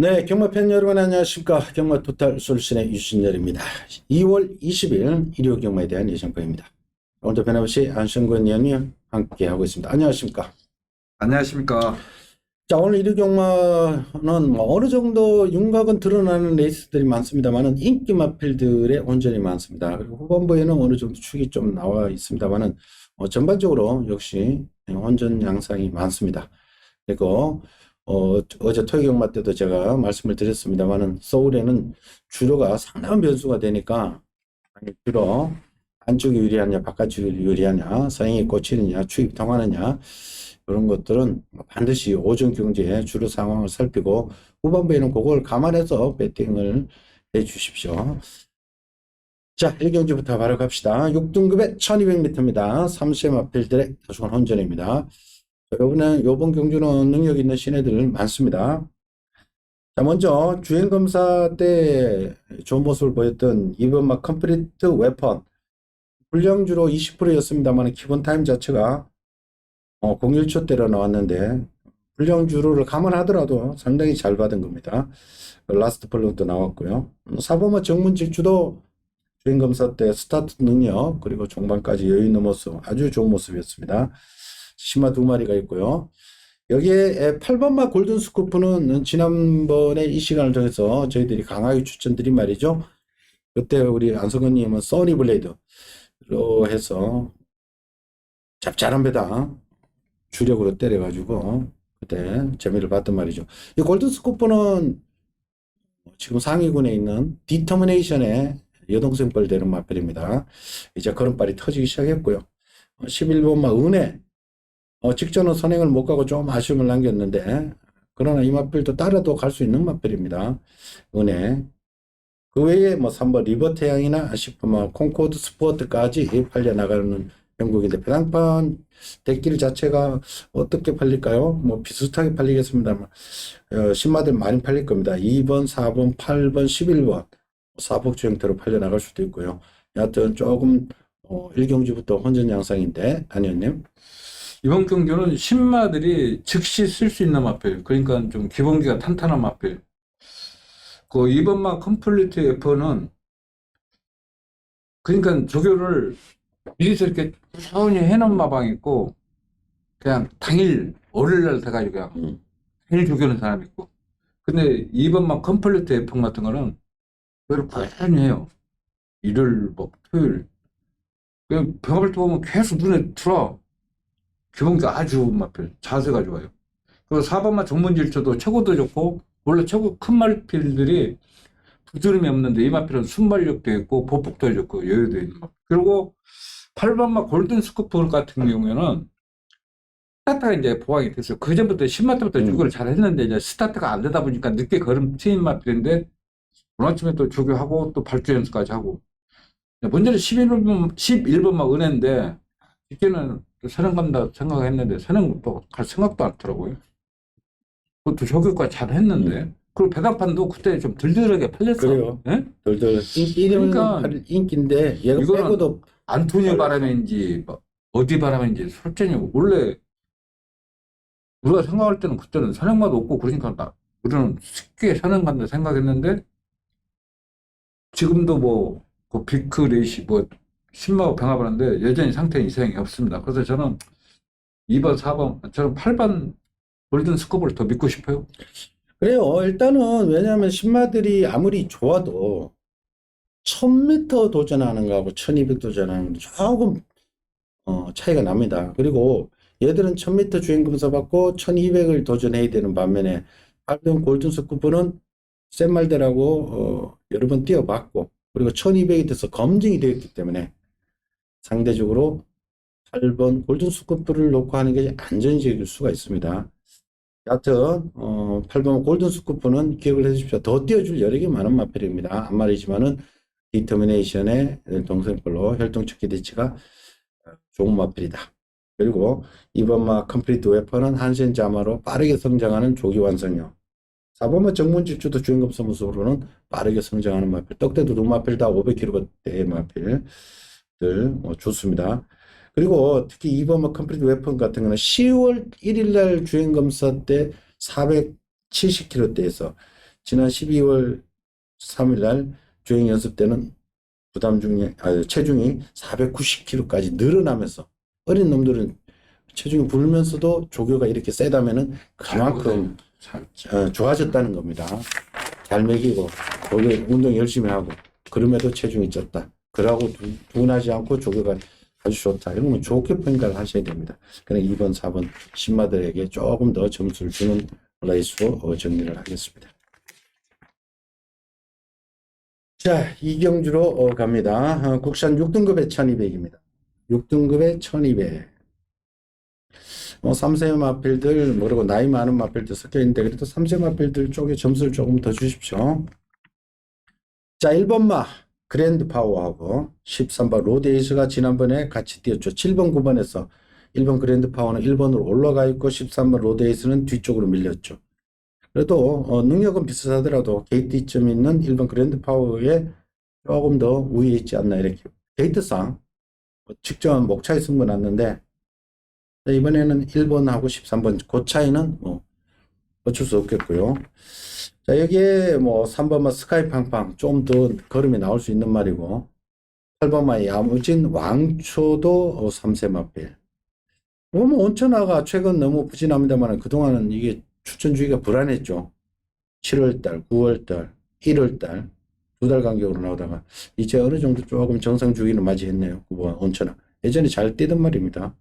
네, 경마팬 여러분 안녕하십니까. 경마 토탈 솔루션의 유신열입니다. 2월 20일 일요 경마에 대한 예상평입니다. 오늘도 변함없이 안성근 위원님 함께 하고 있습니다. 안녕하십니까. 안녕하십니까. 자, 오늘 일요 경마는 어느 정도 윤곽은 드러나는 레이스들이 많습니다만은 인기 마필들의 온전히 많습니다. 그리고 후반부에는 어느 정도 축이 좀 나와 있습니다만은 전반적으로 역시 온전 양상이 많습니다. 그리고 어제 토요 경마 때도 제가 말씀을 드렸습니다만은 서울에는 주로가 상당한 변수가 되니까 주로 안쪽이 유리하냐 바깥쪽이 유리하냐 서행이 꽂히느냐 추입 통하느냐 이런 것들은 반드시 오전 경제의 주로 상황을 살피고 후반부에는 그걸 감안해서 배팅을 해 주십시오. 자, 1경주부터 바로 갑시다. 6등급의 1200m입니다. 3세 마필들의 다수건 혼전입니다. 요번 경주는 능력 있는 신예들 많습니다. 자, 먼저 주행검사 때 좋은 모습을 보였던 이번막 컴플리트 웨펀 불량주로 20%였습니다만 기본 타임 자체가 01초대로 나왔는데 불량주로를 감안하더라도 상당히 잘 받은 겁니다. 라스트 펄록도 나왔고요. 사범마 정문질주도 주행검사 때 스타트 능력 그리고 종반까지 여유 있는 모습 아주 좋은 모습이었습니다. 심화 2마리가 있고요. 여기에 8번마 골든 스쿠프는 지난번에 이 시간을 통해서 저희들이 강하게 추천드린 말이죠. 그때 우리 안성근님은 써니 블레이드로 해서 짭짤한 배다 주력으로 때려가지고 그때 재미를 봤단 말이죠. 이 골든 스쿠프는 지금 상위군에 있는 디터미네이션의 여동생벌 되는 마필입니다. 이제 걸음발이 터지기 시작했고요. 11번마 은혜 직전은 선행을 못 가고 좀 아쉬움을 남겼는데 그러나 이 마필도 따라도 갈 수 있는 마필입니다. 은혜 그 외에 3번 리버태양이나 싶으면 콩코드 스포츠까지 팔려나가는 형국인데 배당판 대길 자체가 어떻게 팔릴까요? 비슷하게 팔리겠습니다만 신마들 많이 팔릴 겁니다. 2번, 4번, 8번, 11번 사복주 형태로 팔려나갈 수도 있고요. 여하튼 조금 1경주부터 혼전 양상인데 안현님 이번 경주는 신마들이 즉시 쓸 수 있는 마필, 그러니까 좀 기본기가 탄탄한 마필. 그 2번마 컴플리트 F는 그러니까 조교를 미리서 이렇게 꾸준히 해놓은 마방이 있고 그냥 당일 월요일날 돼가지고 그냥 당일 조교는 사람이 있고, 근데 2번마 컴플리트 F 같은 거는 그걸 꾸준히 해요. 일요일 토요일 그냥 병업을 보면 계속 눈에 들어. 기본기가 아주 마필, 자세가 좋아요. 그리고 4번마 정문질주도 최고도 좋고, 원래 최고 큰 마필들이 부주름이 없는데 이 마필은 순발력도 있고 보폭도 좋고 여유도 있는 마필. 그리고 8번마 골든 스쿠프 같은 경우에는 스타트가 이제 보강이 됐어요. 그 전부터 10마 때부터 조교를 잘 했는데 이제 스타트가 안 되다 보니까 늦게 걸음 트인 마필인데 오늘 아침에 또 조교하고 또 발주 연습까지 하고, 문제는 11번마 은혜인데 이제는 선행 간다 생각했는데 선행도 갈 생각도 않더라고요. 그것도 조교까지 잘 했는데 그리고 배당판도 그때 좀 들들하게 팔렸어. 그래요. 예? 덜덜 인기는 그러니까 인기인데 얘가 이거는 빼고도 안토니오 바람인지 어디 바람인지 솔직히 원래 우리가 생각할 때는 그때는 선행마도 없고 그러니까 우리는 쉽게 선행 간다 생각했는데 지금도 그 비크 레이시 신마고 병합을 하는데 여전히 상태 이상이 없습니다. 그래서 저는 2번, 4번, 저는 8번 골든 스코프를 더 믿고 싶어요. 그래요. 일단은 왜냐하면 신마들이 아무리 좋아도 1000m 도전하는 거하고 1200 도전하는 거 조금 차이가 납니다. 그리고 얘들은 1000m 주행검사 받고 1200을 도전해야 되는 반면에 8번 골든 스쿠프는 센 말들하고 여러 번 뛰어봤고 그리고 1200이 돼서 검증이 되었기 때문에 상대적으로 8번 골든 스쿠프를 놓고 하는 게 안전적일 수가 있습니다. 여하튼 8번 골든 스쿠프는 기억을 해주십시오. 더 띄워줄 여력이 많은 마필입니다. 한 말이지만은 디터미네이션의 동생벌로 혈통축 기대치가 좋은 마필이다. 그리고 이번마 컴플리트 웨펀은 한센 자마로 빠르게 성장하는 조기 완성형. 4번마 정문질주도 주행검사 모습으로는 빠르게 성장하는 마필. 떡대도 두 마필 다 500kg대의 마필들 좋습니다. 그리고 특히 2번마 컴플리트 웨펀 같은 경우는 10월 1일 날 주행검사 때 470kg대에서 지난 12월 3일 날 주행 연습 때는 체중이 490kg까지 늘어나면서 어린 놈들은 체중이 불면서도 조교가 이렇게 세다면은 그만큼 좋아졌다는 겁니다. 잘 먹이고 조교 운동 열심히 하고 그럼에도 체중이 쪘다. 그러고 둔하지 않고 조교가 아주 좋다. 이러면 좋게 평가를 하셔야 됩니다. 그냥 2번, 4번 신마들에게 조금 더 점수를 주는 레이스로 정리를 하겠습니다. 자, 이경주로 갑니다. 국산 6등급에 1200입니다. 6등급에 1200. 3세 마필들, 모르고 나이 많은 마필들 섞여 있는데, 그래도 3세 마필들 쪽에 점수를 조금 더 주십시오. 자, 1번 마, 그랜드 파워하고 13번 로데이스가 지난번에 같이 뛰었죠. 7번, 9번에서 1번 그랜드 파워는 1번으로 올라가 있고, 13번 로데이스는 뒤쪽으로 밀렸죠. 그래도 능력은 비슷하더라도 게이트점 있는 1번 그랜드 파워에 조금 더 우위에 있지 않나 이렇게 게이트상 직전 목차에 승부 났는데 이번에는 1번하고 13번 그 차이는 뭐 어쩔 수 없겠고요. 자, 여기에 뭐 3번만 스카이 팡팡 좀 더 걸음이 나올 수 있는 말이고 8번만 야무진 왕초도 3세 마필. 뭐 온천하가 최근 너무 부진합니다만 그동안은 이게 추천주기가 불안했죠. 7월달, 9월달, 1월달 2달 간격으로 나오다가 이제 어느 정도 조금 정상 주기를 맞이했네요. 9번 온천하. 예전에 잘 뛰던 말입니다.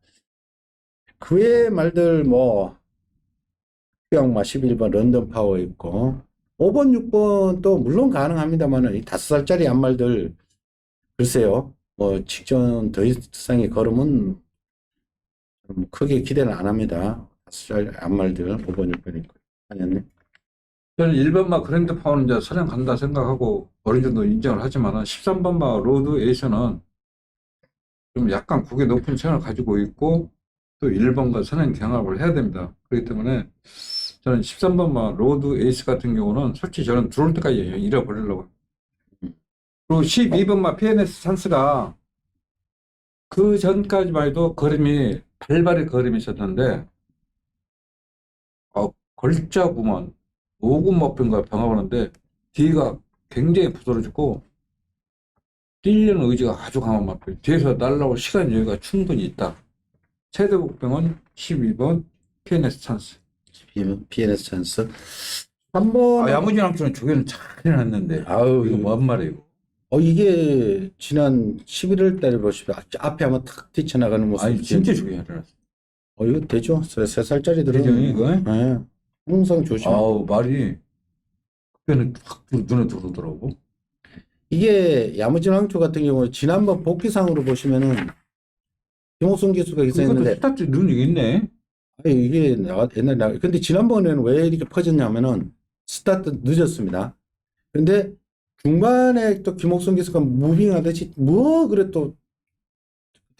그 외의 말들 뭐 휴양마 11번 런던 파워 있고 5번, 6번 또 물론 가능합니다만 이 5살짜리 안말들 글쎄요. 뭐 직전 더 이상의 걸음은 크게 기대는 안 합니다. 5살 안말들 5번, 6번 있고. 아니었네. 저는 1번마 그랜드 파워는 이제 선행 간다 생각하고 어느 정도 인정을 하지만 13번마 로드 에이스는 좀 약간 국에 높은 체형을 가지고 있고 또 1번과 선행 경합을 해야 됩니다. 그렇기 때문에 저는 13번마 로드 에이스 같은 경우는 솔직히 저는 들어올 때까지 잃어버리려고. 그리고 12번마 PNS 찬스가 그 전까지만 해도 걸음이 발발의 걸음이 있었는데 걸자구만 5군 목표인가 병합하는데 뒤가 굉장히 부드러지고 뛰려는 의지가 아주 강한 마필. 뒤에서 날라올 시간 여유가 충분히 있다. 최대 복병은 12번 PNS 찬스. PNS 찬스. 한번 야무진 왕초는 조교는 잘 해놨는데 아우 이거 뭔 말이에요? 이게 지난 11월 달에 보시면 앞에 한번 탁 뛰쳐나가는 모습. 아니 진짜 조교 해놨어. 이거 되죠? 3살짜리들은 대정이 이거? 네. 항상 조심. 아우 말이 그때는 확 눈에 들어오더라고. 이게 야무진 왕초 같은 경우 지난번 복귀상으로 보시면은 김옥순 기수가 그것도 기사했는데 스타트 눈이 있네. 이게 옛날에 근데 지난번에는 왜 이렇게 퍼졌냐면은 스타트 늦었습니다. 근데 중간에 또 김옥순 기수가 무빙하듯이 뭐 그래 또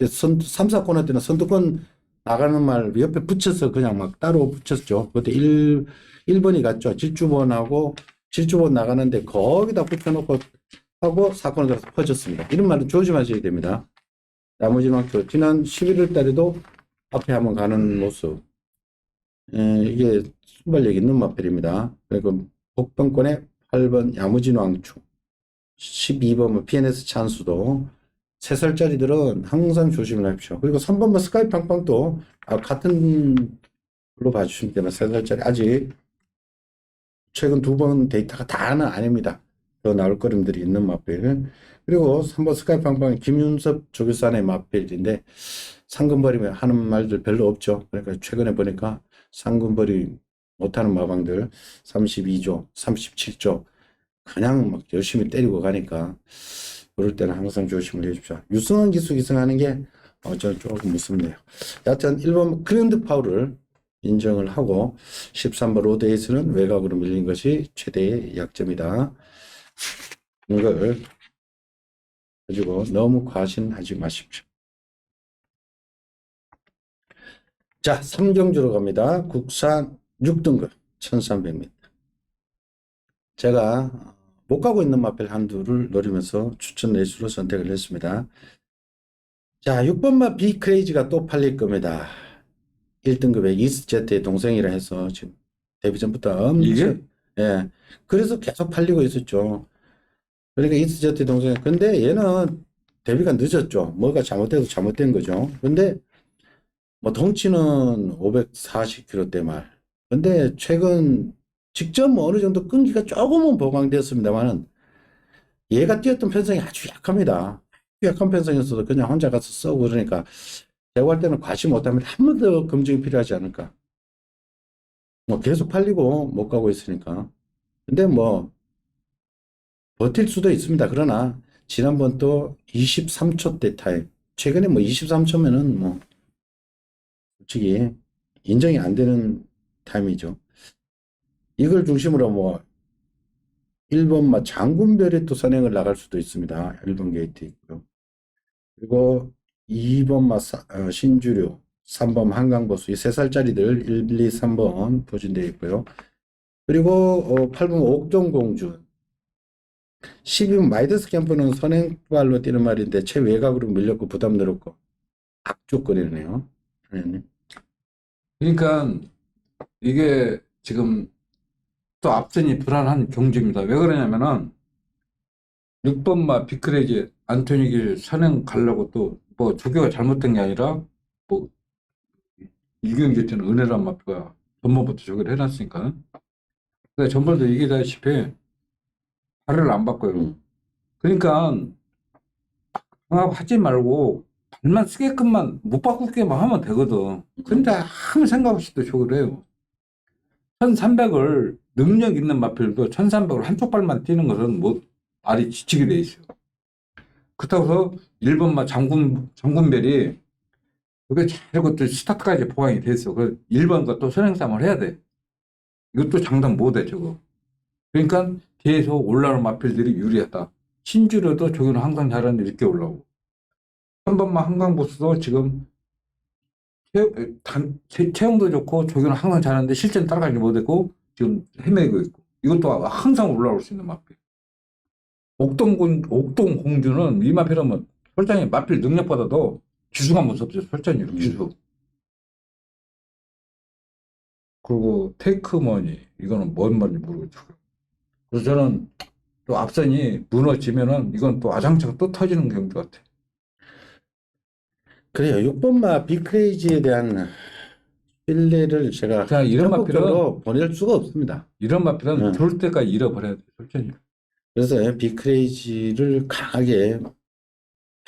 3, 4코너 때는 선두권 나가는 말 옆에 붙여서 그냥 막 따로 붙였죠. 그때 1번이 갔죠. 질주번하고 질주번 나가는데 거기다 붙여놓고 하고 사건을 들어서 퍼졌습니다. 이런 말은 조심하셔야 됩니다. 나머지 막죠. 지난 11월 달에도 앞에 한번 가는 모습. 이게 순발력 있는 마필입니다. 그리고 복병권의 8번 야무진 왕초, 12번 PNS 찬수도 3살짜리들은 항상 조심을 하십시오. 그리고 3번만 스카이 팡팡도 같은 걸로 봐주시면 됩니다. 3살짜리 아직 최근 2번 데이터가 다는 아닙니다. 더 나올 걸음들이 있는 마필. 그리고 3번 스카이 팡팡 김윤섭 조교사의 마필인데 상금벌이면 하는 말들 별로 없죠. 그러니까 최근에 보니까 상금벌이 못하는 마방들 32조, 37조 그냥 막 열심히 때리고 가니까 그럴 때는 항상 조심을 해주십시오. 유승환 기수 기승하는 게 저 조금 무섭네요. 여하튼 1번 그랜드 파워를 인정을 하고 13번 로데이스는 외곽으로 밀린 것이 최대의 약점이다. 이걸 가지고 너무 과신하지 마십시오. 자, 3경주로 갑니다. 국산 6등급 1300m. 제가 못 가고 있는 마필 한두를 노리면서 추천 레이스로 선택을 했습니다. 자, 6번마 비크레이지가 또 팔릴 겁니다. 1등급의 이스제트의 동생이라 해서 지금 데뷔 전부터 엄청 이게? 예. 그래서 계속 팔리고 있었죠. 그러니까 이스저트 동생. 근데 얘는 대비가 늦었죠. 뭐가 잘못돼도 잘못된 거죠. 근데 뭐 덩치는 540kg대 말. 근데 최근 직접 뭐 어느 정도 끈기가 조금은 보강되었습니다만은 얘가 뛰었던 편성이 아주 약합니다. 약한 편성이었어도 그냥 혼자 가서 써고 그러니까 제가 볼 때는 과시 못하면 한 번 더 검증이 필요하지 않을까. 뭐 계속 팔리고 못 가고 있으니까. 근데 뭐 버틸 수도 있습니다. 그러나 지난번 또 23초대 타임. 최근에 뭐 23초면은 뭐 솔직히 인정이 안 되는 타임이죠. 이걸 중심으로 뭐 1번 장군별이 또 선행을 나갈 수도 있습니다. 1번 게이트 있고요. 그리고 2번 신주류, 3번 한강보수 이 3살짜리들 1, 2, 3번 포진되어 있고요. 그리고 8번 옥동공주 12번 마이더스 캠프는 선행발로 뛰는 말인데 최외곽으로 밀렸고 부담 늘었고 악조건이네요. 그러니까 이게 지금 또 앞선이 불안한 경주입니다. 왜 그러냐면은 6번마 비크레지 안토니 길 선행 가려고 또 뭐 조교가 잘못된 게 아니라 뭐 일경기한테는 은혜란 마표가 전번부터 조교를 해놨으니까. 근데 전번도 얘기다시피 발을 안 바꿔요. 그러니까 하지 말고 발만 쓰게끔만 못 바꾸게만 하면 되거든. 근데 아무 생각 없이 또 조교를 해요. 1300을 능력 있는 마필도 1300을 한쪽 발만 뛰는 것은 뭐 말이 지치게 돼 있어요. 그렇다고 해서 1번마 장군별이 그게 잘 그것도 스타트까지 보강이 돼 있어. 그 1번과 또 선행싸움을 해야 돼. 이것도 장담 못 해, 저거. 그러니까 계속 올라오는 마필들이 유리하다. 신주로도 저기는 항상 잘하는데 이렇게 올라오고. 3번마 한강보스도 지금 체형도 좋고 저기는 항상 잘하는데 실전 따라가지 못했고 지금 헤매고 있고. 이것도 항상 올라올 수 있는 마필. 옥동공주는 이 마필하면 설정이 마필 능력보다도 기수가 무섭죠. 설정이 기수. 그리고 테이크머니 이거는 뭔 말인지 모르겠죠. 그래서 저는 또 앞선이 무너지면은 이건 또 아장창 또 터지는 경우 같아. 그래요. 6번마 빅크레이지에 대한 신뢰를 제가 자, 이런 적극적으로 보낼 수가 없습니다. 이런 마필은 응. 들을 때까지 잃어버려야 돼. 설정이. 그래서 빅크레이지를 강하게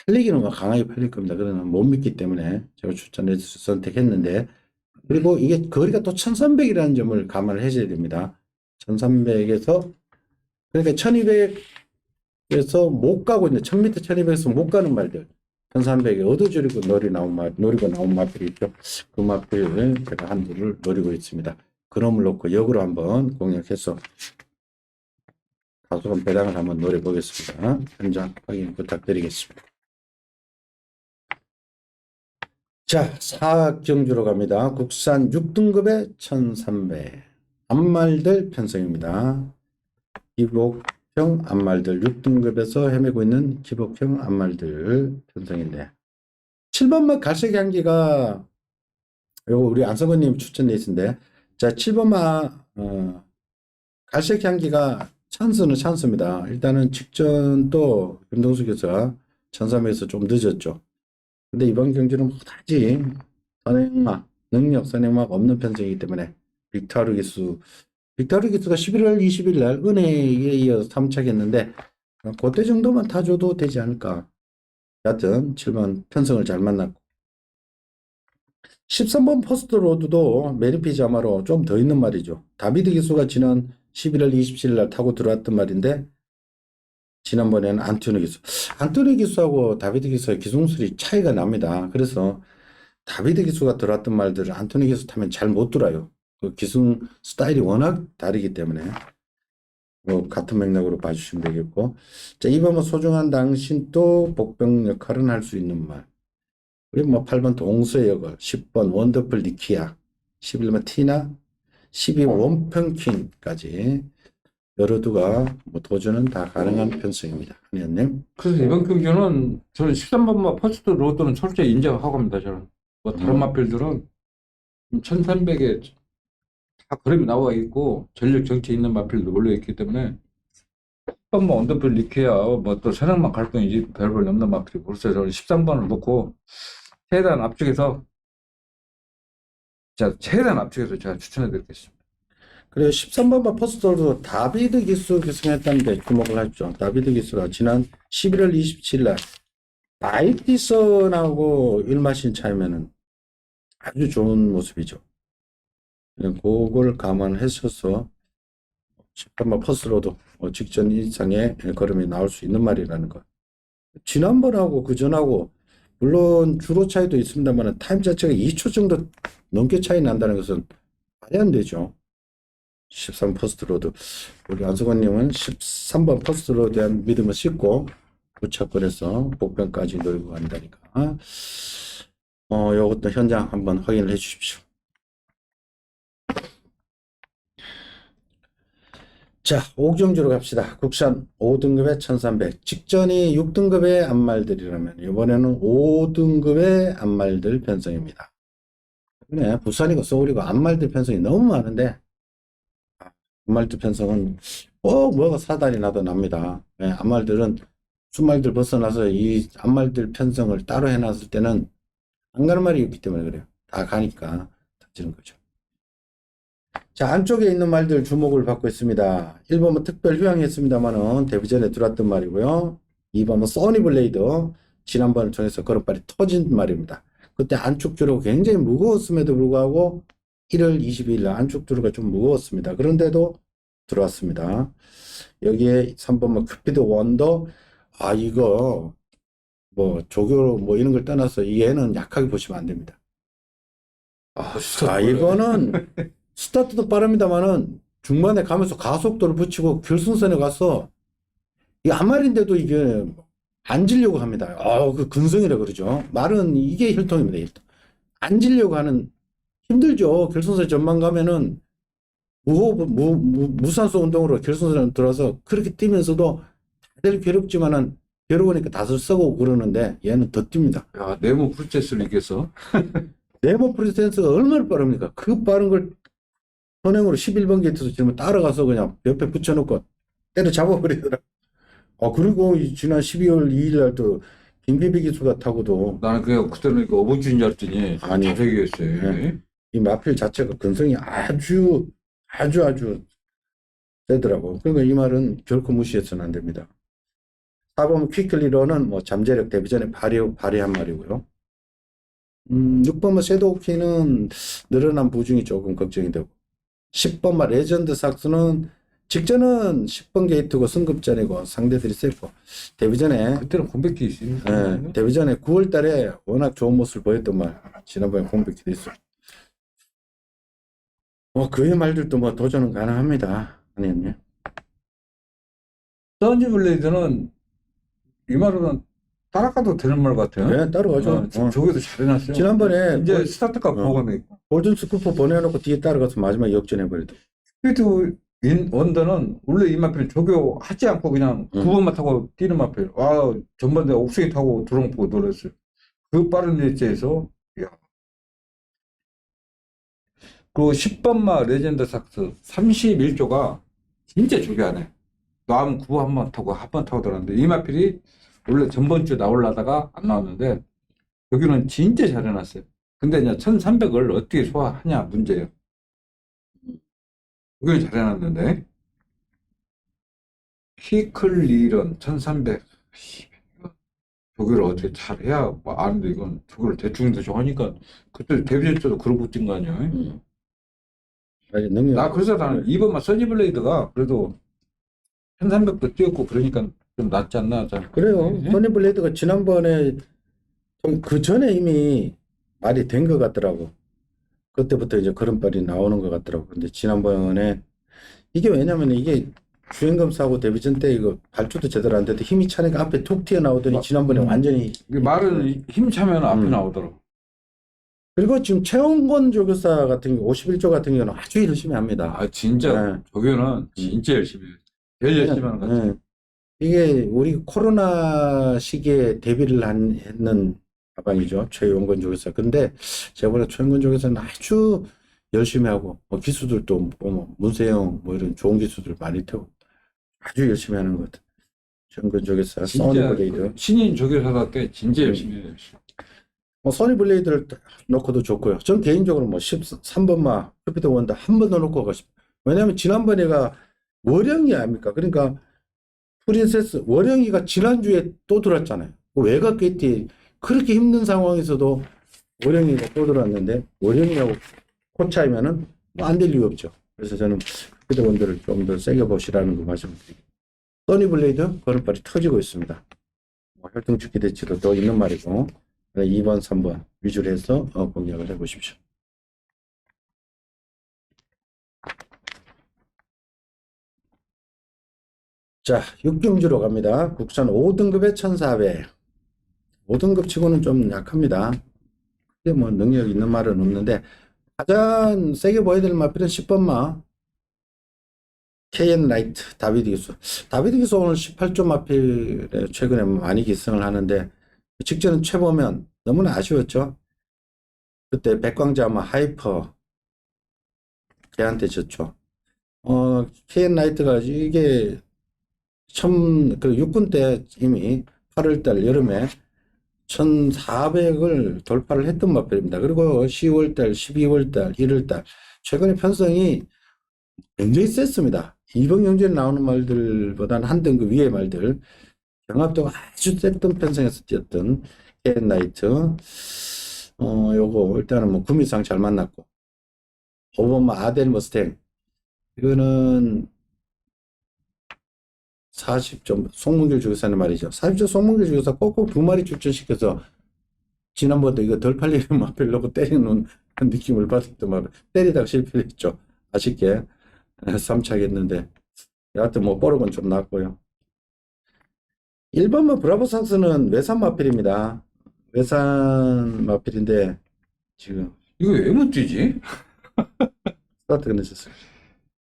팔리기는 강하게 팔릴 겁니다. 그러나 못 믿기 때문에 제가 추천해서 선택했는데 그리고 이게 거리가 또 1300이라는 점을 감안을 해줘야 됩니다. 1300에서 그러니까 1200에서 못 가고 있는 1000m 1200에서 못 가는 말들 1300에 얻어주리고 노리고 나온 마필이 있죠. 그 마필을 제가 한두를 노리고 있습니다. 그놈을 놓고 역으로 한번 공략해서 다소간 배당을 한번 노려보겠습니다. 현장 확인 부탁드리겠습니다. 자, 사학경주로 갑니다. 국산 6등급의 1300 암말들 편성입니다. 기복형 암말들 6등급에서 헤매고 있는 기복형 암말들 편성인데 7번마 갈색 향기가 요거 우리 안성근님 추천돼 있는데 자 7번마 갈색 향기가 찬스는 찬스입니다. 일단은 직전도 김동수 교수가 1300에서 좀 늦었죠. 근데 이번 경주는 못하지 선행막 능력 선행막 없는 편성이기 때문에 빅타르 기수가 11월 20일 날 은혜에 이어서 3착했는데 그때 정도만 타줘도 되지 않을까. 여하튼 7번 편성을 잘 만났고 13번 포스트 로드도 메리피지 아마로 좀 더 있는 말이죠. 다비드 기수가 지난 11월 27일 날 타고 들어왔던 말인데 지난번에는 안토니 기수하고 다비드 기수의 기술이 차이가 납니다. 그래서 다비드 기수가 들어왔던 말들을 안토니 기수 타면 잘 못 들어요. 그 기술 스타일이 워낙 다르기 때문에 뭐 같은 맥락으로 봐주시면 되겠고 자 2번은 소중한 당신 또 복병 역할은 할 수 있는 말 그리고 뭐 8번 동서의 역을 10번 원더풀 니키아 11번 티나 12 원평퀸까지 여러 두가 뭐 도전은 다 가능한 편성입니다. 한의원님. 그래서 이번 경주는 저는 13번마 퍼스트 로드는 철저히 인정하고 합니다. 저는 뭐 다른 마필들은 1300에 다 그림이 나와 있고 전력 정체 있는 마필도 몰려 있기 때문에 뭐 언더필 리키야 뭐 또 세력만 갈 뿐이지 별볼 없는 마필이 벌써 저는 13번을 놓고 최대한 앞쪽에서 제가 추천해 드리겠습니다. 그리고 13번마 포스터도 다비드 기수 결승했다는데 주목을 하죠. 다비드 기수가 지난 11월 27일 날 나이티선하고 일마신 차이면은 아주 좋은 모습이죠. 그걸 감안해서 13번 포스터로도 직전 이상의 걸음이 나올 수 있는 말이라는 것. 지난번하고 그전하고 물론 주로 차이도 있습니다만 타임 자체가 2초 정도 넘게 차이 난다는 것은 말이 안 되죠. 13 포스트로드. 우리 안승환님은 13번 포스트로드에 대한 믿음을 싣고 부착권에서 복변까지 놀고 간다니까. 요것도 현장 한번 확인을 해 주십시오. 자, 옥정주로 갑시다. 국산 5등급에 1300. 직전이 6등급의 암말들이라면 이번에는 5등급의 암말들 편성입니다. 그래, 부산이고 서울이고 암말들 편성이 너무 많은데 암말들 편성은 꼭 뭐가 사달이 나도 납니다. 네, 암말들은 순말들 벗어나서 이 암말들 편성을 따로 해놨을 때는 안 가는 말이 있기 때문에 그래요. 다 가니까 터지는 거죠. 자, 안쪽에 있는 말들 주목을 받고 있습니다. 1번은 특별 휴양했습니다만은 데뷔 전에 들어왔던 말이고요. 2번은 써니블레이드. 지난번을 통해서 걸음발이 터진 말입니다. 그때 안쪽 주로가 굉장히 무거웠음에도 불구하고 1월 22일 날 안쪽 주로가 좀 무거웠습니다. 그런데도 들어왔습니다. 여기에 3번은 큐피드 원더. 이거 뭐 조교 뭐 이런 걸 떠나서 얘는 약하게 보시면 안 됩니다. 이거는 스타트도 빠릅니다만은 중반에 가면서 가속도를 붙이고 결승선에 가서 이 암말인데도 이게 앉으려고 합니다. 그 근성이라 그러죠. 말은 이게 혈통입니다. 혈통. 앉으려고 하는 힘들죠. 결승선 전만 가면은 무산소 운동으로 결승선에 들어와서 그렇게 뛰면서도 다들 괴롭지만은 괴로우니까 다들 쓰고 그러는데 얘는 더 뜁니다. 야, 네모 프로세스를 이겨서 네모 프로세스가 얼마나 빠릅니까? 그 빠른 걸 선행으로 11번 게이트에서 지금 따라가서 그냥 옆에 붙여놓고 때려 잡아버리더라. 그리고 지난 12월 2일 날도 김비비 기수가 타고도 나는 그때는 어부주인 줄 알았더니 아니, 자석이었어요. 네. 이 마필 자체가 근성이 아주 세더라고. 그러니까 이 말은 결코 무시해서는 안 됩니다. 4번 퀵클리러는 뭐 잠재력 데뷔 전에 발휘한 말이고요. 6번은 섀도우키는 늘어난 부중이 조금 걱정이 되고 10번만 레전드 삭스는 직전은 10번 게이트고 승급전이고 상대들이 세고 데뷔 전에 그때는 공백기 있으니까. 네, 데뷔 전에 9월 달에 워낙 좋은 모습을 보였던 말 지난번에 공백기도 있어. 그의 말들도 뭐 도전은 가능합니다. 아니요. 선지블레이드는 이 말은 따라가도 되는 말 같아요. 네, 따라가죠. 저기도 잘 해놨어요. 지난번에 이제 스타트가 보고돼 있고. 골든 스쿠퍼 보내놓고 뒤에 따라가서 마지막에 역전해버리더. 스피드 원더는 원래 이 마필 조교하지 않고 그냥 9번만 타고 뛰는 마필. 전반대 옥수기 타고 드론 보고 놀랐어요. 그 빠른 일제에서 그 10번마 레전드 삭스 31조가 진짜 조교하네. 나하면 9 한 번 타고 한 번 타고 들었는데 이 마필이 원래 전번주 나오려다가 안 나왔는데 여기는 진짜 잘 해놨어요. 근데 이제 1300을 어떻게 소화하냐 문제예요. 여기는 잘 해놨는데 키클리런 1300 저기를 어떻게 잘해야 아는데 이건 저기를 대충 하니까 그때 데뷔 때도 그러고 뛴 거 아니야. 나 그래서 나는 2번만 써니블레이드가 그래도 1300도 뛰었고 그러니까 좀 낫지 않나. 그래요. 써니블레이드가 지난번에 그 전에 이미 말이 된 것 같더라고. 그때부터 이제 걸음발이 나오는 것 같더라고. 근데 지난번에 이게 왜냐면 이게 주행검 사고 데뷔 전 때 이거 발주도 제대로 안 돼도 힘이 차니까 앞에 툭 튀어나오더니 지난번에 완전히 말은 힘 차면 앞에 나오더라고. 그리고 지금 최원권 조교사 같은 경우 51조 같은 경우는 아주 열심히 합니다. 진짜 네. 조교는 진짜 열심히 해요. 제일 열심히 하는 것 같아요. 이게 우리 코로나 시기에 데뷔를 했는 가방이죠. 최원권 조교사. 근데 제가 보다 최원권 조교사는 아주 열심히 하고, 뭐 기수들도 뭐 문세영 뭐 이런 좋은 기수들 많이 태우고 아주 열심히 하는 것 같아요. 정근조교사, 진짜 써니블레이드. 신인 조교사답게 진짜 열심히 해요. 써니블레이드를 놓고도 좋고요. 전 개인적으로 뭐 13번마 큐피드 원더 한 번 더 놓고 가고 싶어요. 왜냐하면 지난번에가 월영이 아닙니까? 그러니까 프린세스 월영이가 지난주에 또 들어왔잖아요. 외곽 게이트 그렇게 힘든 상황에서도 월영이가 또 들어왔는데 월영이하고 코차이면은 뭐 안 될 이유 없죠. 그래서 저는 큐피드 원더를 좀 더 세게 보시라는 거 말씀드립니다. 써니블레이드 걸음발이 터지고 있습니다. 뭐 혈등축 기대치도 더 있는 말이고 2번, 3번 위주로 해서 공략을 해보십시오. 자, 6경주로 갑니다. 국산 5등급에 1400. 5등급 치고는 좀 약합니다. 크게 뭐 능력 있는 말은 없는데 가장 세게 보여야 될 마필은 10번마 KN 라이트 다비드 기수. 다비드 기수 오늘 18조 마필에 최근에 많이 기승을 하는데 직전은 최보면 너무나 아쉬웠죠. 그때 백광자마 하이퍼 걔한테 졌죠. KN 라이트가 이게 그 육군 때 이미 8월달 여름에 1400을 돌파를 했던 마필입니다. 그리고 10월달, 12월달, 1월달 최근에 편성이 굉장히 셌습니다. 이번 경주에 나오는 말들보다는 한 등급 위의 말들 경합도가 아주 셌던 편성에서 뛰었던 KN 라이트 요거 일단은 뭐 구미상 잘 만났고 5번마 아델 머스탱 이거는 40점 송문길 주교사는 말이죠. 40점 송문길 주교사 꼭꼭 두 마리 출전시켜서 지난번도 이거 덜 팔리는 마필 놓고 때리는 느낌을 받았던 때리다가 실패했죠. 아쉽게 3차겠는데 여하튼 뭐 뽀록은 좀 났고요. 1번마 브라보 상스는 외산 마필입니다. 외산 마필인데 지금 이거 왜 못 뛰지? 스타트가 늦었어요.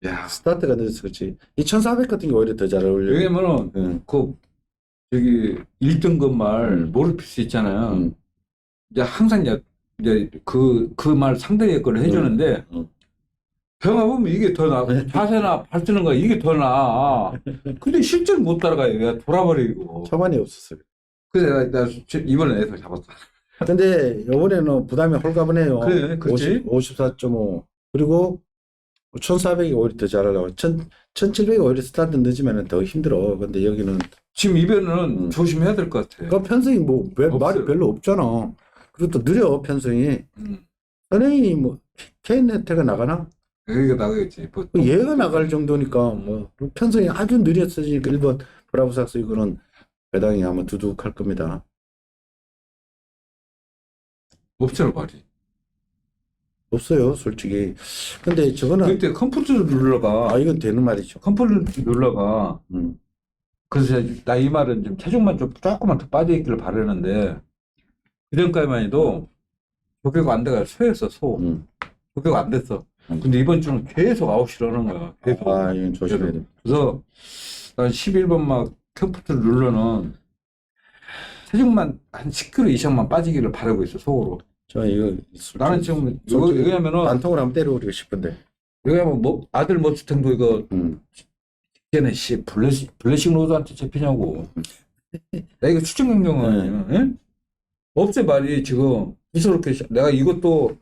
야, 스타트가 늦어서 그렇지. 이 1400 같은 게 오히려 더 잘 어울려요. 왜냐면은 저기 1등급 말 모르피스 있잖아요. 이제 항상 이제 그 말 상대의 거를 해주는데 병아 보면 이게 더 나. 자세나 발 쓰는 거 이게 더 나. 근데 실제로 못 따라가요. 야, 돌아버리고. 초반에 없었어요. 그래서 내가 이번에 애서 잡았어. 근데 이번에는 부담이 홀가분해요. 그래, 그렇지. 54.5 그리고 1400이 오히려 더 잘하려고 1700이 오히려 스타트 늦으면 더 힘들어. 근데 여기는 지금 이번에는 조심해야 될 것 같아. 그 편성이 뭐 말이 없어요. 별로 없잖아. 그리고 또 느려 편성이. 음. 선행이 뭐 K네트가 나가나? 여기가 나가겠지. 얘가 나갈 정도니까 뭐 편성이 아주 느렸으니까 1번 브라보삭스 이거는 배당이 아마 두둑할 겁니다. 없잖아, 말이. 없어요, 솔직히. 근데 저거는 그때 컴포트 룰러가 이건 되는 말이죠. 컴포트 룰러가 그래서 나 이 말은 좀 체중만 좀 조금만 더 빠져있기를 바라는데 그전까지만 해도 조교가 안 돼가 소였어, 소. 조교가 안 됐어. 근데 이번 주는 계속 아웃을 하는 거야. 계속. 이건 조심해야 돼. 그래서 난 11번 막 컴포트 룰러는 체중만 한 10kg 이상만 빠지기를 바라고 있어, 속으로. 저 이거 나는 지금 여기 하면은 반통을 한번 때려버리고 싶은데. 여기 하면 뭐 아들 머스탱도 이거 걔네 씨 블레싱 로드한테 잡히냐고. 나 이거 추정 경쟁은 없애 말이 지금 이렇게 내가 이것도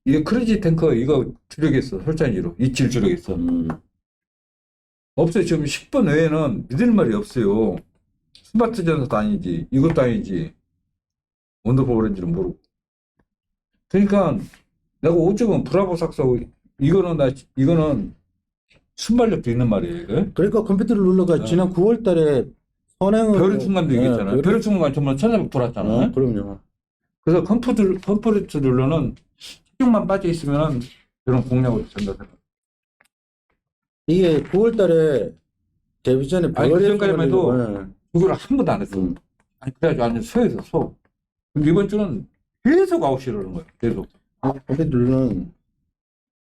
이게 크레이지 탱커 이거 주력했어 설찬이로 이칠 주력했어. 없어요. 지금 10번 외에는 믿을 말이 없어요. 스마트 전사도 아니지 이것도 아니지 원더풀 오렌지는 모르고. 그러니까 내가 5점은 브라보 삭스하고 이거는 순발력도 있는 말이에요. 이거? 그러니까 컴퓨터를 눌러가 지난 9월 달에 선행을 별의 순간도 얘기했잖아요. 별의 순간 정말 1,400 돌았잖아요. 그럼요. 그래서 컴포트 룰러는 체중만 빠져 있으면 그런 공략을 전달해요. 이게 9월 달에 데뷔 전에 아니 그전까지만 해도 그걸 한 번도 안 했어. 아니 그래가지고 완전 소였어 소. 근데 이번 주는 계속 아웃이라는 거예요. 계속. 컴퓨터는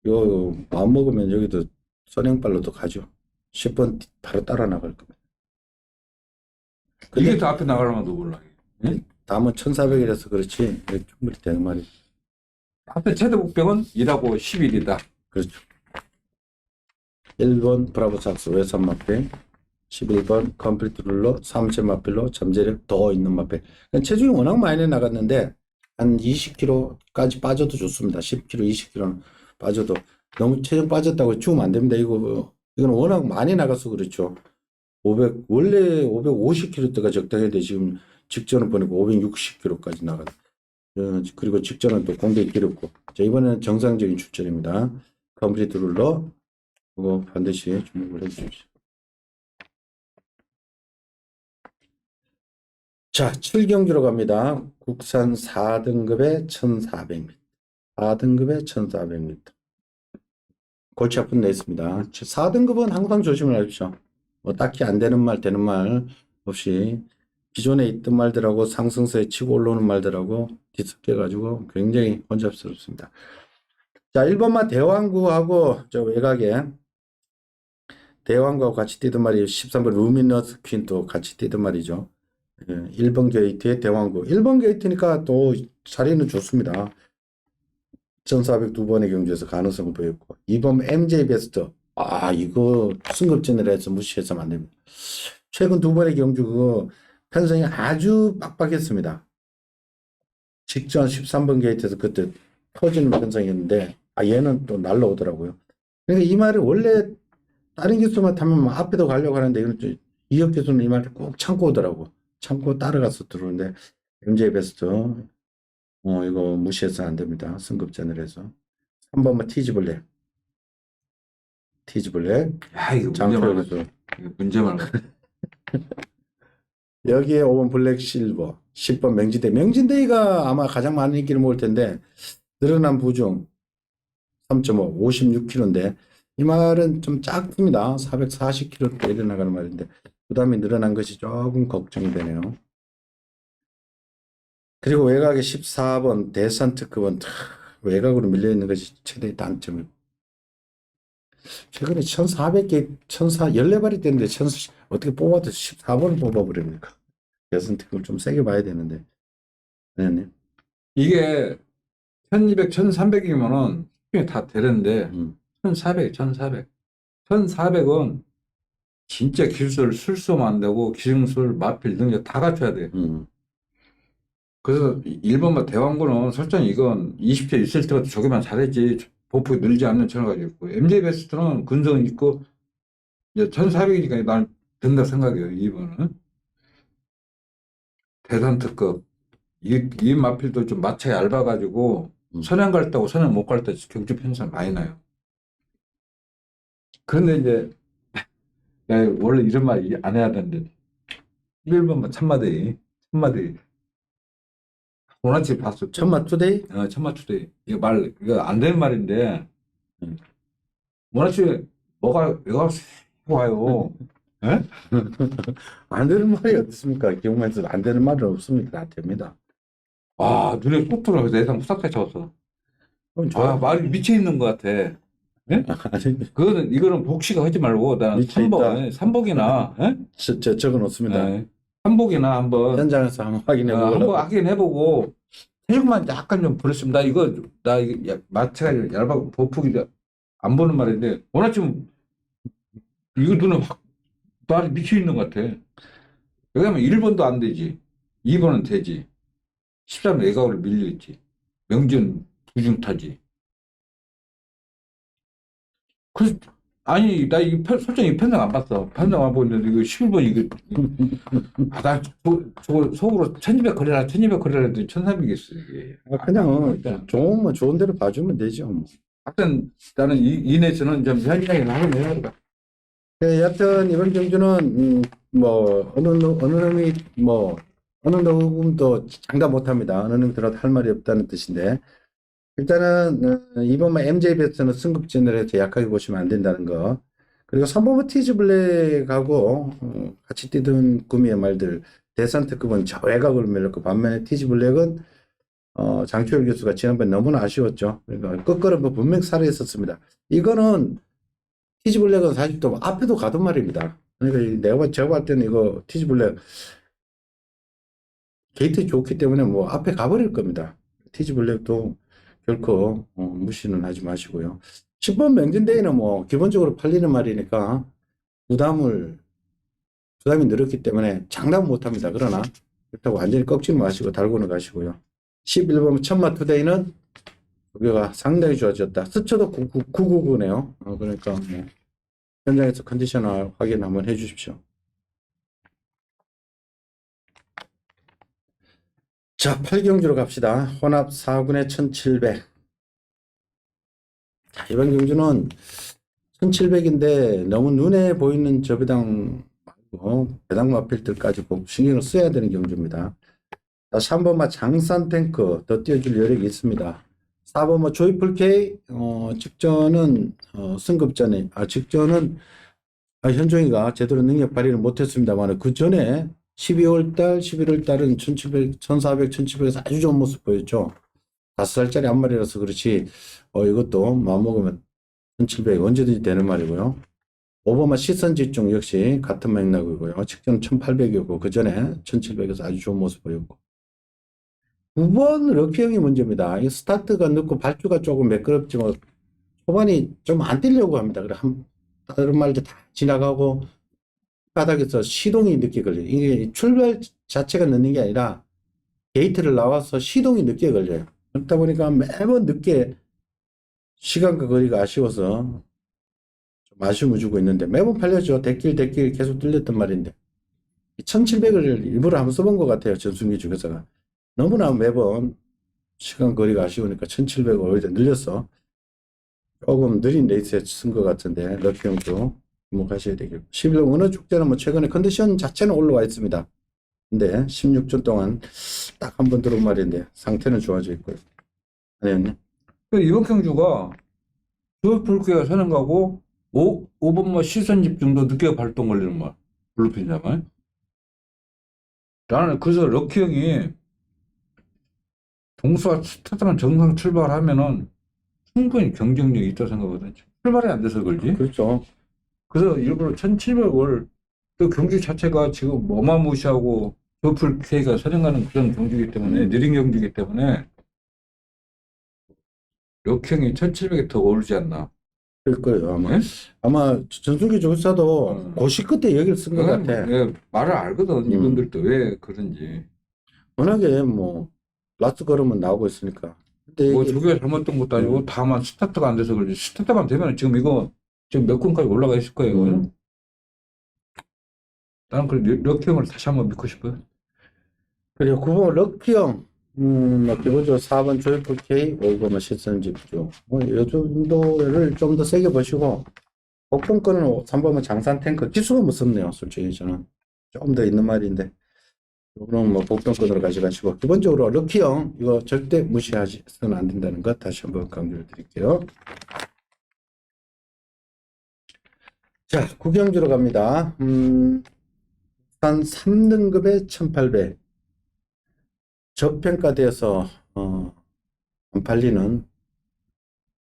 요 마음 먹으면 여기도 선행발로도 가죠. 10번 바로 따라 나갈 겁니다. 이게 더 앞에 나가려면도 몰라. 다음은 1400이라서 그렇지 충분히 되는 말이죠. 하여튼 최대 복병은 1하고 11이다. 그렇죠. 1번 브라보 삭스 외선 마필, 11번 컴플리트 룰러 3체 마필로 잠재력 더 있는 마필. 그러니까 체중이 워낙 많이 나갔는데 한 20kg까지 빠져도 좋습니다. 10kg, 20kg는 빠져도 너무 체중 빠졌다고 죽으면 안 됩니다. 이건 워낙 많이 나가서 그렇죠. 원래 550kg대가 적당한데 지금 직전은 보니까 560kg까지 나갔다. 그리고 직전은 또 공격이 길었고. 자, 이번에는 정상적인 출전입니다. 컴플리트 룰러 그거 반드시 주목을 해주십시오. 자, 7경기로 갑니다. 국산 4등급에 1400m. 4등급에 1400m. 골치 아픈 레이스입니다. 4등급은 항상 조심을 하십시오. 뭐 딱히 안 되는 말, 되는 말 없이 기존에 있던 말들하고 상승세에 치고 올라오는 말들하고 뒤섞여가지고 굉장히 혼잡스럽습니다. 자, 1번마 대왕구하고 저 외곽에 대왕구하고 같이 뛰던 말이 13번 루미너스 퀸도 같이 뛰던 말이죠. 1번 게이트에 대왕구. 1번 게이트니까 또 자리는 좋습니다. 1400 두 번의 경주에서 가능성을 보였고 2번 MJ 베스트. 이거 승급전을 해서 무시해서는 안 됩니다. 최근 두 번의 경주 그 편성이 아주 빡빡했습니다. 직전 13번 게이트에서 그때 터지는 편성이었는데 얘는 또 날라오더라고요. 그러니까 이 말이 원래 다른 기수만 타면 뭐 앞에도 가려고 하는데 이건 이혁 기수는 이 말을 꼭 참고 오더라고. 참고 따라가서 들어오는데 MJ 베스트 이거 무시해서는 안 됩니다. 승급전을 해서 3번만 티즈블랙. 야, 이거 장표에서 문제 말고. 여기에 5번 블랙 실버, 10번 맹진대이. 맹진대이가 아마 가장 많은 인기를 모을 텐데 늘어난 부중 3.5, 56kg인데 이 말은 좀 작습니다. 440kg 내려나가는 말인데 부담이 늘어난 것이 조금 걱정이 되네요. 그리고 외곽에 14번 대산특급은 외곽으로 밀려있는 것이 최대의 단점이고 최근에 1400개, 14발이 됐는데 어떻게 뽑아도 14번을 뽑아버립니까? 대산특급을 좀 세게 봐야 되는데. 네. 이게 1200, 1300이면은 다 되는데 1400, 1400. 1400은 진짜 기술, 술수만 안 되고 기능술, 마필 능력 다 갖춰야 돼. 그래서 1번만 대왕군은 솔직히 이건 20대 있을 때부터 저기만 잘했지 보폭이 늘지 않는 체력가 있고 MJ 베스트는 근성은 있고 이제 1400이니까 난 된다 생각해요. 2번은 대단특급 이 마필도 좀 마차 얇아가지고 선행 갈 때하고 선행 못 갈 때 경주 편차가 많이 나요. 그런데 이제 원래 이런 말 안 해야 되는데 1번만 참마데이 오나치 봤어. 천마 투데이? 천마 투데이. 이거 안 되는 말인데, 오나치 왜가 와요? 예? 안 되는 말이 어떻습니까? 경마에서 안 되는 말은 없습니다. 다 됩니다. 눈에 쏙 들어가서 내상 후삭해 쳤어. 그럼 좋아. 말이 미쳐있는 것 같아. 예? 이거는 복시가 하지 말고, 나는 삼복이나, 예? 적은 없습니다. 예. 삼복이나 한번 현장에서 한번 확인해보고. 한번 확인해보고 체중만 약간 좀 불었으면 나 이거 마체가 얇아 보폭이 안 보는 말인데 워낙 좀 이거 눈에 확 말이 미쳐 있는 것 같아. 왜냐면 1번도 안 되지, 2번은 되지, 13번 외곽으로 밀려 있지, 명준 부중 타지. 그래서 아니 나 솔직히 이 편성 안 봤어. 편성 안 보는데 이거 11번 이거 나 저거 속으로 1200 거래라 1200 거래라 했더니 1300 있어 이게. 그냥 좋은 대로 봐주면 되죠. 뭐. 하여튼 나는 이 내에서는 좀 현장에서 하긴 해야 돼. 여하튼 이번 경주는 뭐 어느 놈이 뭐 어느 놈도 장담 못합니다. 어느 놈 들어도 할 말이 없다는 뜻인데 일단은 이번만 MJ 베스트는 승급전을 해서 약하게 보시면 안 된다는 거. 그리고 3번은 티즈 블랙하고 같이 뛰던 구미의 말들 대산특급은 저 외곽으로 밀렸고 반면에 티즈 블랙은 장초열 교수가 지난번에 너무나 아쉬웠죠. 그러니까 끝걸음 분명 살아있었습니다. 이거는 티즈 블랙은 사실 또 앞에도 가던 말입니다. 그러니까 제가 봤을 때는 이거 티즈 블랙 게이트 좋기 때문에 뭐 앞에 가버릴 겁니다. 티즈 블랙도 결코 무시는 하지 마시고요. 10번 맹진대회는 뭐 기본적으로 팔리는 말이니까 부담이 늘었기 때문에 장담 못합니다. 그러나 그렇다고 완전히 꺾지는 마시고 달고는 가시고요. 11번 천마 투데이는 무게가 상당히 좋아졌다. 스쳐도 999네요. 그러니까 뭐 현장에서 컨디셔널 확인 한번 해주십시오. 자, 8경주로 갑시다. 혼합 4군에 1700. 자, 이번 경주는 1700인데 너무 눈에 보이는 저배당 말고 배당 마필들까지 신경을 써야 되는 경주입니다. 자, 3번마 장산탱크 더 띄워줄 여력이 있습니다. 4번마 조이풀 K 직전은 승급전에 직전은 현종이가 제대로 능력 발휘를 못했습니다만 그 전에 12월달, 11월달은 1700, 1400, 1700에서 아주 좋은 모습 보였죠. 5살짜리 한 마리라서 그렇지 이것도 마음먹으면 1700 언제든지 되는 말이고요. 5번마 시선집중 역시 같은 맥락이고요. 직전 1800이었고 그 전에 1700에서 아주 좋은 모습 보였고 9번 럭키형이 문제입니다. 이 스타트가 늦고 발주가 조금 매끄럽지만 초반이 좀 안 뛰려고 합니다. 그래 다른 말들 다 지나가고 바닥에서 시동이 늦게 걸려요. 이게 출발 자체가 늦는 게 아니라 게이트를 나와서 시동이 늦게 걸려요. 그렇다 보니까 매번 늦게 시간과 거리가 아쉬워서 좀 아쉬움을 주고 있는데 매번 팔렸죠. 대길 계속 뚫렸단 말인데 1700을 일부러 한번 써본 것 같아요. 전순기 중에서가 너무나 매번 시간 거리가 아쉬우니까 1700을 오히려 늘려서 조금 느린 레이스에 쓴 것 같은데 럭키형도 주목하셔야 되겠고 11월 어느 축제는 뭐 최근에 컨디션 자체는 올라와 있습니다. 근데 16전 동안 딱 한 번 들어온 말인데 상태는 좋아져 있고요. 아니요. 이번 경주가 조이풀크가 서는 가고 5번마 시선 집중도 늦게 발동 걸리는 말. 블루핀이잖아요. 나는 그래서 럭키 형이 동수와 스타트만 정상 출발하면은 충분히 경쟁력이 있다고 생각하거든요. 출발이 안 돼서 그러지. 그렇죠. 그래서 일부러 1700을 또 경주 자체가 지금 어마무시하고 조이풀 K가 선행하는 그런 경주이기 때문에 느린 경주이기 때문에 럭키 형이 1700에 더 오르지 않나. 그럴 거예요. 아마 네? 아마 전순기 조사도 고시 끝에 여기를 쓴 것 같아. 예, 말을 알거든. 이분들도 왜 그런지. 워낙에 뭐 라스 걸으면 나오고 있으니까. 근데 뭐 이게 조교가 잘못된 것도 아니고 다만 스타트가 안 돼서 그러지. 스타트가 안 되면 지금 이거 지금 몇 군까지 올라가 있을 거예요. 나는 그 럭키 형을 다시 한번 믿고 싶어요. 그리고 9번 럭키형 뭐 기본적으로 4번 조이풀 K 5번은 시선 집중 이 정도를 좀 더 세게 보시고 복권권은 3번은 장산 탱크 기수가 무섭네요. 솔직히 저는 조금 더 있는 말인데 이거는 뭐 복권권으로 가져가시고 기본적으로 럭키형 이거 절대 무시하시면 안 된다는 것 다시 한번 강조를 드릴게요. 자, 구경주로 갑니다. 한 3등급에 1800 저평가되어서 안 팔리는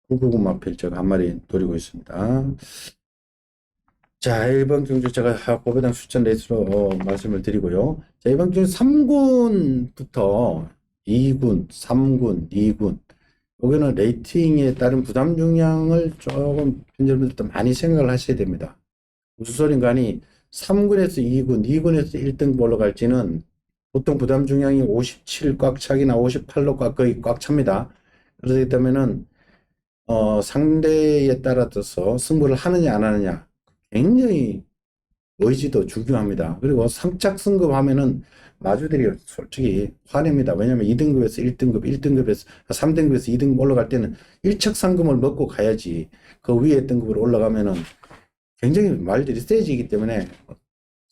999 마필자가 한 마리 노리고 있습니다. 자, 이번 경주 제가 고배당 추천 레이스로 말씀을 드리고요. 자, 이번 경주 3군부터 2군, 3군, 2군 여기는 레이팅에 따른 부담 중량을 조금 편집분들도 많이 생각을 하셔야 됩니다. 무슨 소린가 하니 3군에서 2군, 2군에서 1등 올라갈지는 보통 부담 중량이 57 꽉 차기나 58로 거의 꽉 찹니다. 그렇기 때문에는 상대에 따라서 승부를 하느냐 안 하느냐 굉장히 의지도 중요합니다. 그리고 3착 승급하면은 마주들이 솔직히 화냅니다. 왜냐면 2등급에서 1등급, 1등급에서 3등급에서 2등급 올라갈 때는 1착 상금을 먹고 가야지 그 위에 등급으로 올라가면은 굉장히 말들이 세지기 때문에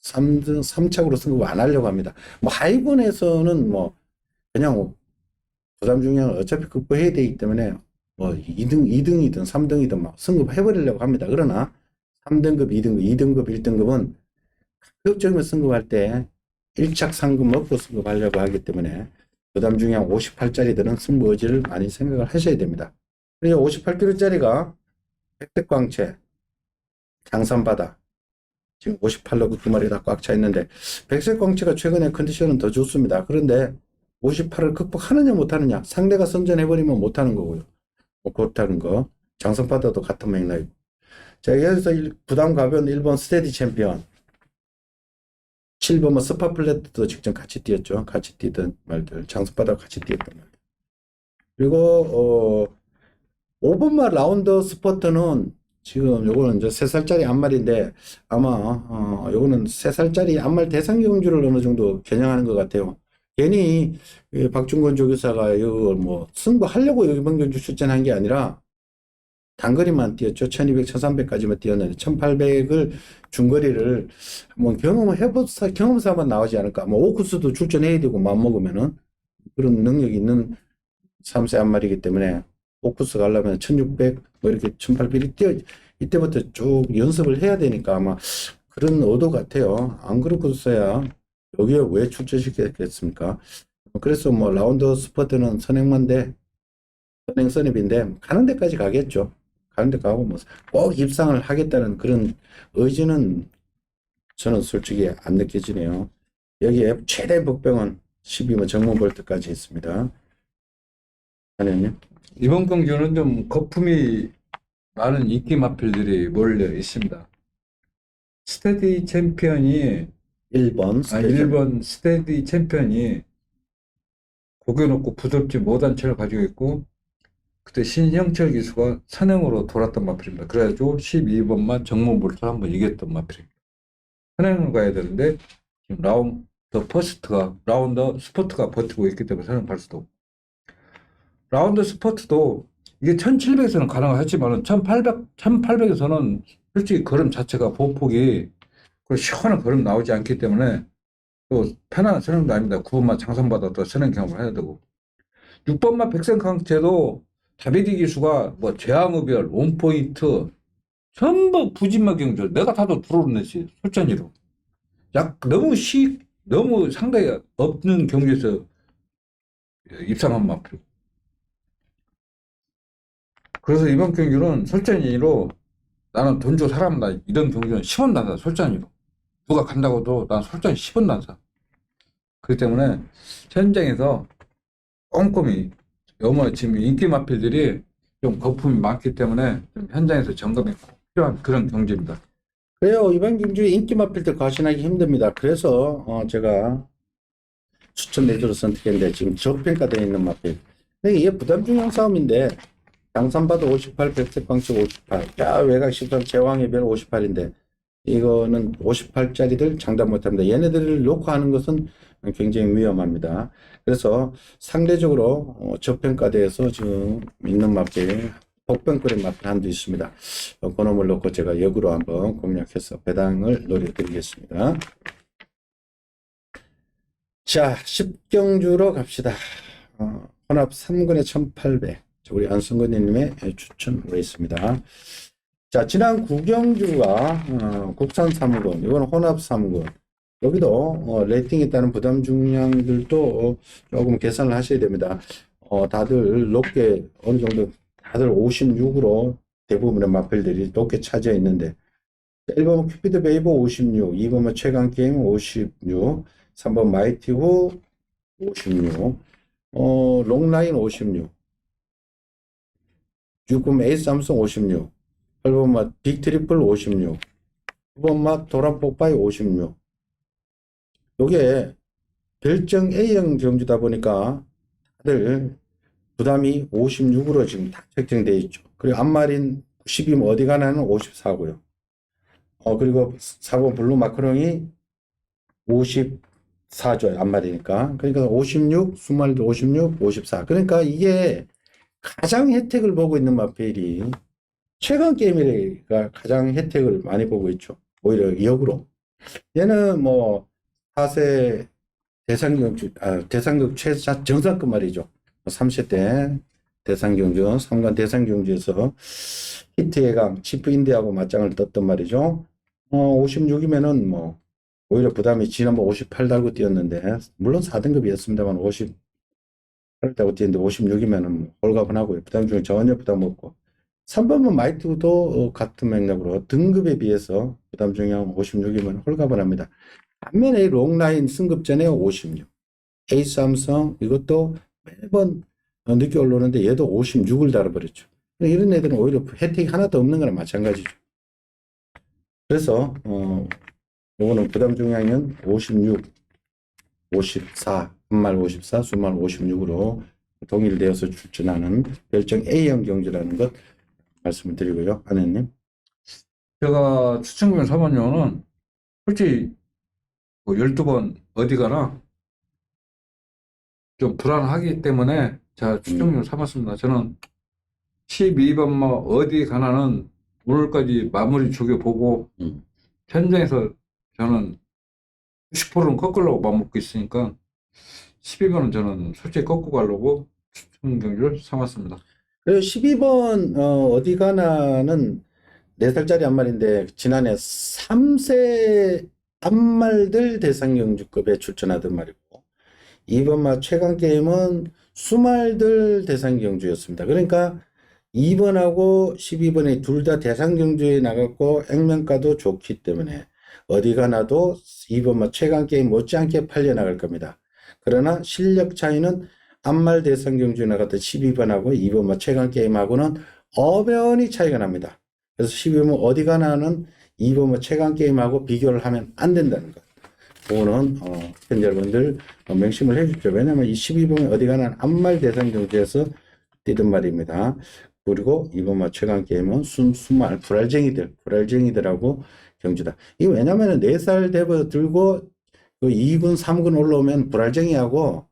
3착으로 승급을 안 하려고 합니다. 뭐 하위군에서는 뭐 그냥 부담 중량을 어차피 극복해야 되기 때문에 뭐 2등이든 3등이든 막 승급해버리려고 합니다. 그러나 3등급, 2등급, 2등급, 1등급은 가급적이면 승급할 때 1착 상금 먹고 승급하려고 하기 때문에 부담 중량 58짜리들은 승부 의지를 많이 생각을 하셔야 됩니다. 그리고 58kg짜리가 백색광채, 장산바다 지금 58로 그 두 마리 다 꽉 차 있는데 백색광채가 최근에 컨디션은 더 좋습니다. 그런데 58을 극복하느냐 못하느냐. 상대가 선전해버리면 못하는 거고요. 뭐 그렇다는 거. 장성파더도 같은 맥락이고. 자, 여기서 부담 가벼운 일본 스테디 챔피언. 7번 뭐 스파플레트도 직접 같이 뛰었죠. 같이 뛰던 말들. 장성파더가 같이 뛰었던 말들. 그리고 5번마 라운더 스포트는 지금 요거는 이제 3살짜리 암말인데 아마 요거는 3살짜리 암말 대상 경주를 어느 정도 겨냥하는 것 같아요. 괜히 박중권 조교사가 이거 뭐 승부하려고 이번 경주 출전한 게 아니라 단거리만 뛰었죠. 1200, 1300까지만 뛰었는데 1800을 중거리를 한번 경험사만 나오지 않을까. 뭐 오쿠스도 출전해야 되고 마음먹으면은 그런 능력이 있는 3세 암말이기 때문에 오쿠스 가려면 1600, 뭐 이렇게 1800이 이때부터 쭉 연습을 해야 되니까 아마 그런 의도 같아요. 안 그렇고서야 여기에 왜 출전시켰겠습니까? 그래서 뭐 라운드 스퍼트는 선행 선입인데 가는 데까지 가겠죠. 가는 데 가고 뭐 꼭 입상을 하겠다는 그런 의지는 저는 솔직히 안 느껴지네요. 여기에 최대 복병은 12번 정문볼트까지 있습니다. 하나님. 이번 경주는 좀 거품이 많은 인기 마필들이 몰려 있습니다. 스테디 챔피언이 1번 스테디. 1번 스테디 챔피언이 고겨놓고 부드럽지 못한 체를 가지고 있고 그때 신형철 기수가 선행으로 돌았던 마필입니다. 그래가지고 12번만 정문볼트 한번 이겼던 마필입니다. 선행을 가야 되는데 지금 라운더 스포트가 버티고 있기 때문에 선행 갈 수도 없고 라운드 스포트도 이게 1700에서는 가능하지만 1800에서는 솔직히 걸음 자체가 보폭이 시원한 걸음 나오지 않기 때문에 또 편안한 선행도 아닙니다. 9번만 장선받아 또 선행 경험을 해야 되고 6번만 백생강체도 다비디 기수가 뭐 제왕의별, 원포인트 전부 부진마 경주 내가 다도 들어오는지 솔찬이로 너무 상당히 없는 경주에서 입상한 마필. 그래서 이번 경주는 솔찬이로 나는 돈 주고 사람다 이런 경주는 10원 난다 솔찬이로 누가 간다고도 난 솔찬이 10원 난다. 그렇기 때문에 현장에서 꼼꼼히 지금 인기 마필들이 좀 거품이 많기 때문에 좀 현장에서 점검이 꼭 필요한 그런 경주입니다. 그래요. 이번 경주에 인기 마필들 과신하기 힘듭니다. 그래서 제가 추천 매주로 선택했는데 지금 저평가되어 있는 마필. 근데 이게 부담 중형 싸움인데 장산바도 58, 백색광측 58, 야 외곽 13, 제왕의 별 58인데 이거는 58짜리들 장담 못합니다. 얘네들을 놓고 하는 것은 굉장히 위험합니다. 그래서 상대적으로 저평가대에서 지금 있는 마필, 복병거리 마필 한도 있습니다. 그놈을 놓고 제가 역으로 한번 공략해서 배당을 노려드리겠습니다. 자, 10경주로 갑시다. 혼합 3군에 1800. 우리 안승근님의 추천으로 있습니다. 자, 지난 9경주가 국산 3군, 이건 혼합 3군. 여기도 레이팅에 따른 부담 중량들도 조금 계산을 하셔야 됩니다. 다들 높게 어느 정도 다들 56으로 대부분의 마필들이 높게 차지해 있는데 1번은 큐피드 베이버 56, 2번은 최강게임 56, 3번 마이티후 56, 롱라인 56, 6번 에이스 삼성 56, 8번 맛 빅트리플 56, 9번 맛 도란 뽀빠이 56. 요게 별정 A형 경주다 보니까 다들 부담이 56으로 지금 다 책정되어 있죠. 그리고 앞마린 10이면 어디 가나는 54고요. 그리고 4번 블루 마크롱이 54죠. 앞마리니까. 그러니까 56, 수말도 56, 54. 그러니까 이게 가장 혜택을 보고 있는 마필이 최강 게임이가 가장 혜택을 많이 보고 있죠. 오히려 역으로. 얘는 뭐 4세 대상격 최자 정상급 말이죠. 3세 때 대상경주, 3관 대상경주에서 히트 예강, 치프 인디하고 맞짱을 떴단 말이죠. 56이면은 뭐 오히려 부담이 지난번 58 달고 뛰었는데 물론 4등급이었습니다만 58 달고 뛰었는데 56이면은 홀가분하고요. 부담 중에 전혀 부담 없고 3번은 마이트도 같은 맥락으로 등급에 비해서 부담 중량 56이면 홀가분합니다. 반면에 롱라인 승급전에 56. A삼성 이것도 매번 늦게 올라오는데 얘도 56을 달아버렸죠. 이런 애들은 오히려 혜택이 하나도 없는 거나 마찬가지죠. 그래서 요거는 부담 중량은 56, 54, 한말 54, 순말 56으로 동일되어서 출전하는 별정 A형 경주라는 것 말씀을 드리고요. 아내님. 제가 추천금을 사본 이유는 솔직히 뭐 12번 어디 가나 좀 불안하기 때문에 제가 추천금을 사봤습니다. 저는 12번 뭐 어디 가나는 오늘까지 마무리 죽여보고 현장에서 저는 90%는 꺾으려고 마음먹고 있으니까 12번은 저는 솔직히 꺾고 가려고 추천 경기를 삼았습니다. 그리고 12번 어디 가나는 4살짜리 한마리인데 지난해 3세 한말들 대상경주급에 출전하던 말이고 이번 마 최강 게임은 수말들 대상경주였습니다. 그러니까 2번하고 12번이 둘 다 대상경주에 나갔고 액면가도 좋기 때문에 어디 가나도 2번 마 최강 게임 못지않게 팔려나갈 겁니다. 그러나 실력 차이는 암말 대상경주에 나갔던 12번하고 2번 마 최강 게임하고는 엄연히 차이가 납니다. 그래서 12번 어디 가나는 2번 뭐 최강 게임하고 비교를 하면 안 된다는 것. 그거는 팬 여러분들 명심을 해주십시오. 왜냐하면 이 12번 어디 가나는 암말 대상 경주에서 뛰던 말입니다. 그리고 2번 뭐 최강 게임은 순말 불알쟁이들하고 경주다. 이거 왜냐하면 4살 대버 들고 그 2군 3군 올라오면 불알쟁이하고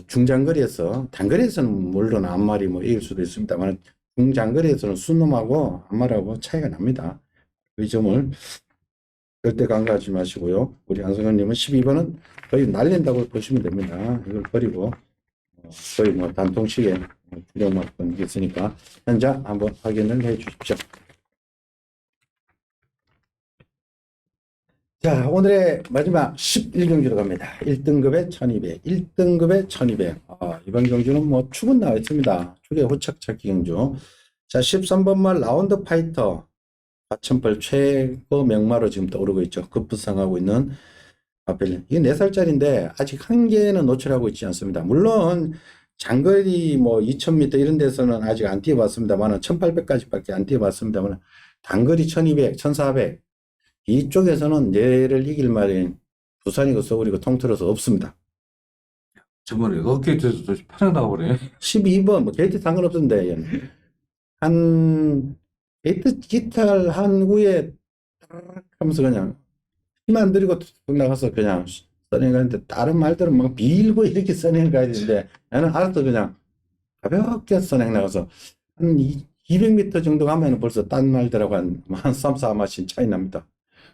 중장거리에서 단거리에서는 물론 암말이 뭐 이길 수도 있습니다만 중장거리에서는 순놈하고 암말하고 차이가 납니다. 이 점을 절대 간과하지 마시고요. 우리 안성현님은 12번은 거의 날린다고 보시면 됩니다. 이걸 버리고 거의 뭐 단통식에 주력만큼 있으니까 현장 한번 확인을 해 주십시오. 자, 오늘의 마지막 11경주로 갑니다. 1등급에 1200, 1등급에 1200. 이번 경주는 뭐 축은 나와 있습니다. 축의 호착 찾기 경주. 자, 13번 말 라운드 파이터. 과천벌 최고 명마로 지금 떠오르고 있죠. 급부상하고 있는 마필. 이게 4살짜리인데 아직 한 개는 노출하고 있지 않습니다. 물론 장거리 뭐 2000m 이런 데서는 아직 안 뛰어봤습니다만 1800까지밖에 안 뛰어봤습니다만 단거리 1200, 1400 이쪽에서는 얘를 이길 말인 부산이고 서울이고 통틀어서 없습니다. 저번에 어깨에서 파장 나가버리네. 12번 뭐 게이트 상관없던데 얘는. 한 게이트 기탈 한 후에 딱 하면서 그냥 힘 안 들이고 툭 나가서 그냥 써내 가는데 다른 말들은 막 빌고 이렇게 써내 가야 되는데 나는 알아서 그냥 가볍게 써내 나가서 한 200m 정도 가면 벌써 딴 말들하고 한 3, 4마신 차이 납니다.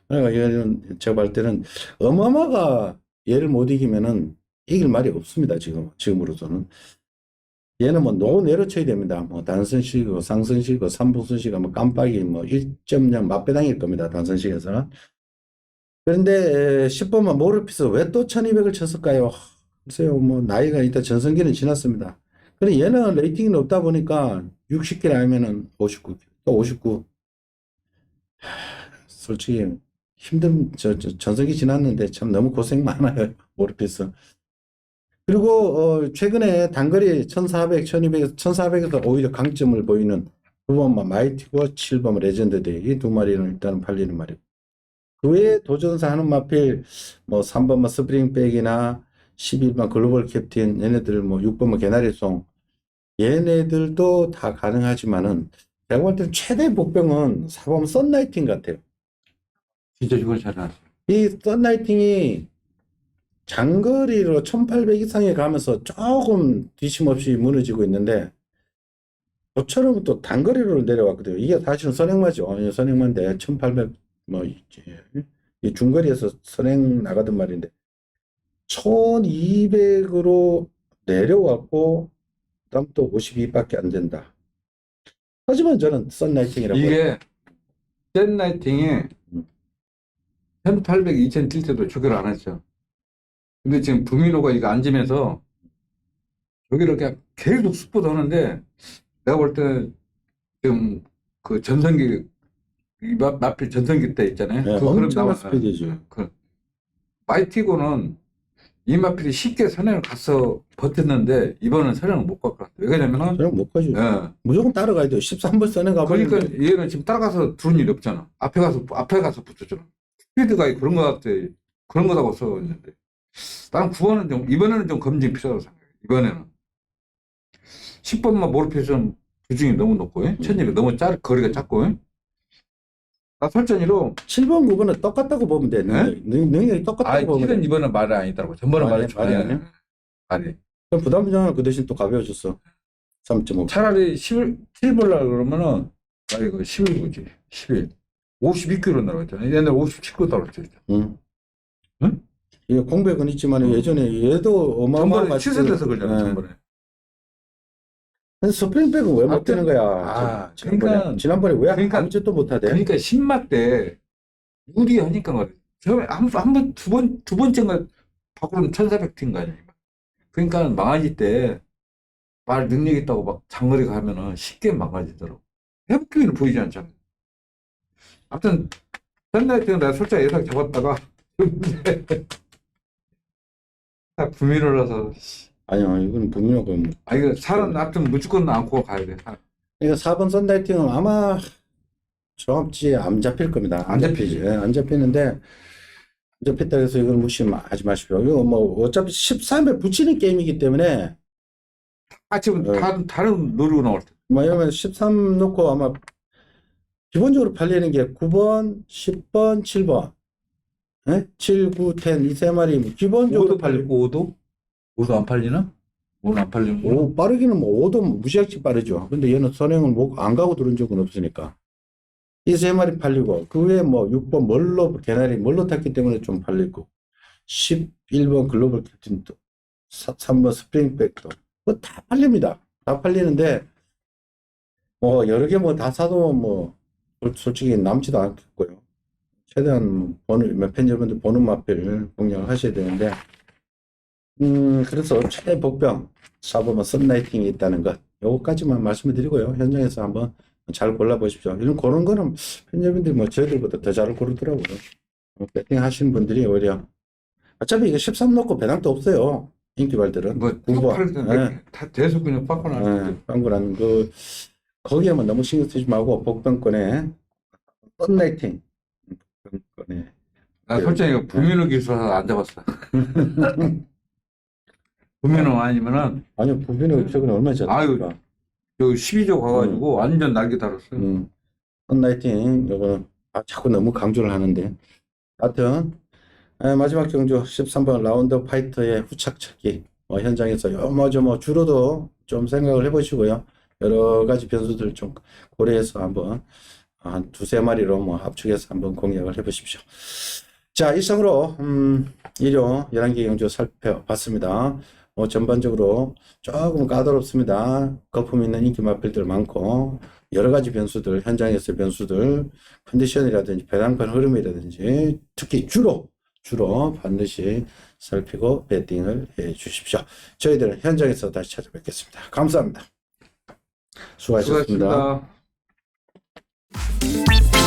그러니까 얘는 제가 볼 때는 어마어마가 얘를 못 이기면은 이길 말이 없습니다. 지금으로서는. 얘는 뭐 노 내로 쳐야 됩니다. 뭐 단선식이고 상선식이고 삼봉선식이고 뭐 깜빡이 뭐 1.0 맛배당일 겁니다. 단선식에서는. 그런데 10번만 모르피스 왜 또 1200을 쳤을까요? 글쎄요, 뭐 나이가 일단 전성기는 지났습니다. 그런데 얘는 레이팅이 높다 보니까 60킬 아니면은 59, 또 59. 솔직히 힘든 전성기 지났는데 참 너무 고생 많아요. 모르피스. 그리고 최근에 단거리 1400, 1200에서 1400에서 오히려 강점을 보이는 9번 마이티고 7번 레전드데이 이 두 마리는 일단은 팔리는 말이고 그 외에 도전사 하는 마필 뭐 3번 스프링백이나 11번 글로벌 캡틴 얘네들 뭐 6번 개나리송 얘네들도 다 가능하지만은 제가 볼 때는 최대 복병은 4번 썬라이팅 같아요. 진짜 이걸 잘하네. 이 썬라이팅이 장거리로 1800 이상에 가면서 조금 뒤심 없이 무너지고 있는데 저처럼 또 단거리로 내려왔거든요. 이게 사실은 선행마죠. 선행마인데 1800 뭐 이 중거리에서 선행 나가던 말인데 1200으로 내려왔고 그다음 또 52밖에 안 된다. 하지만 저는 썬라이팅이라고 이게 샌라이팅이 1800, 2000 뛸 때도 조결을 안 했죠. 근데 지금 부미노가 이거 앉으면서 여기를 그냥 계속 쑥 도는데 내가 볼 때는 지금 그 전성기 마필 전성기 때 있잖아요. 네, 그럼 엄청난 스피드죠. 마이티고는 이마필이 쉽게 선행을 가서 버텼는데 이번은 선행을 못 갈 것 같아요. 왜냐면은 그냥 못 가죠. 예. 무조건 따라가야 돼요. 13번 선에 그러니까 가버리는데. 얘는 지금 따라가서 들은 일이 없잖아. 앞에 가서 붙었잖아. 스피드가 그런 거 같아. 그런 거라고 써있는데. 나는 9번은 좀, 이번에는 좀 검증이 필요하다고 생각해. 이번에는. 10번만 모르피스는 주중이 너무 높고, 천일이 너무 거리가 작고, 나 설전이로, 7번, 9번은 똑같다고 보면 돼. 능력이 똑같다고 보면 돼. 1은 이번은 말이 아니더라고. 전번은 말이 말했죠. 아니야? 말이. 그럼 부담 부장은 그 대신 또 가벼워졌어. 3.5. 차라리 7벌라 그러면은, 이거 11구지. 11. 52kg 나갔잖아. 옛날에 57kg 나갔죠. 응. 응? 이게 공백은 있지만 예전에 얘도 어마어마한 전번에 취소돼서 그러잖아. 전번에. 스프링백은 왜 못 하여튼, 되는 거야? 아, 지난번에 왜 그러니까- 아무것도 못하대? 그러니까 신마 때 무리하니까 말이야. 처음에 두 번째인가 밖으로는 1400팀 거 아니야. 그러니까 망아지 때 말 능력 있다고 막 장거리 가면은 쉽게 망가지더라고. 회복기는 보이지 않잖아. 아무튼 샌나이트는 내가 솔직히 예상 잡았다가 딱 구미를 해서 아니요, 이건 분명하고. 이거 살은 아무튼 무조건 안고 가야 돼. 이거 4번 썬다이팅은 아마 정확지 안 잡힐 겁니다. 안 잡히지. 예, 안 잡히는데, 안 잡혔다 해서 이걸 무시하지 마십시오. 이거 뭐, 어차피 13에 붙이는 게임이기 때문에, 지금 다른 노리고 나올 때. 뭐, 이러면 13 놓고 아마, 기본적으로 팔리는 게 9번, 10번, 7번. 예? 7, 9, 10, 이 세 마리, 뭐 기본적으로 5도 팔리고 5도? 5도 안 팔리나? 5는 안 팔리는 거. 오, 빠르기는 뭐 5도 무지하게 빠르죠. 근데 얘는 선행을 안 가고 들은 적은 없으니까. 이 세 마리 팔리고, 그 외에 뭐 6번 개나리 멀로 탔기 때문에 좀 팔리고, 11번 글로벌 캡틴도, 3번 스프링백도, 뭐 다 팔립니다. 다 팔리는데, 뭐 여러 개 뭐 다 사도 뭐, 솔직히 남지도 않겠고요. 최대한 팬 여러분들 보는 맛을 공략을 하셔야 되는데, 그래서 최대 복병 4번은 썬라이팅이 있다는 것, 요거까지만 말씀을 드리고요. 현장에서 한번 잘 골라보십시오. 이런 고른 거는 팬여러분들이 뭐 저희들보다 더 잘 고르더라고요. 배팅 하시는 분들이 오히려 어차피 이거 13 넣고 배당도 없어요. 인기발들은. 뭐 9번. 다 대수 그냥 빵꾸 나는 빵꾸라는 거기에만 너무 신경 쓰지 말고 복병권에 썬라이팅 복병권에 나 솔직히 부민호 기술사 안 잡았어. 부민호 아니면은 아니요, 부빈의 최근에 얼마 전에 아유, 여기 12조 가가지고 완전 날개 달았어. 썬라이팅 요거는 자꾸 너무 강조를 하는데 하여튼 마지막 경주 13번 라운드 파이터의 후착차기 현장에서 뭐 주로도 좀 생각을 해보시고요. 여러 가지 변수들 좀 고려해서 한번 한 두세 마리로 뭐 압축해서 한번 공략을 해보십시오. 자, 이상으로 일요 11개 경주 살펴봤습니다. 전반적으로 조금 까다롭습니다. 거품 있는 인기 마필들 많고 여러 가지 변수들, 현장에서의 변수들, 컨디션이라든지 배당권 흐름이라든지 특히 주로 반드시 살피고 배팅을 해 주십시오. 저희들은 현장에서 다시 찾아뵙겠습니다. 감사합니다. 수고하셨습니다. 수고하셨습니다.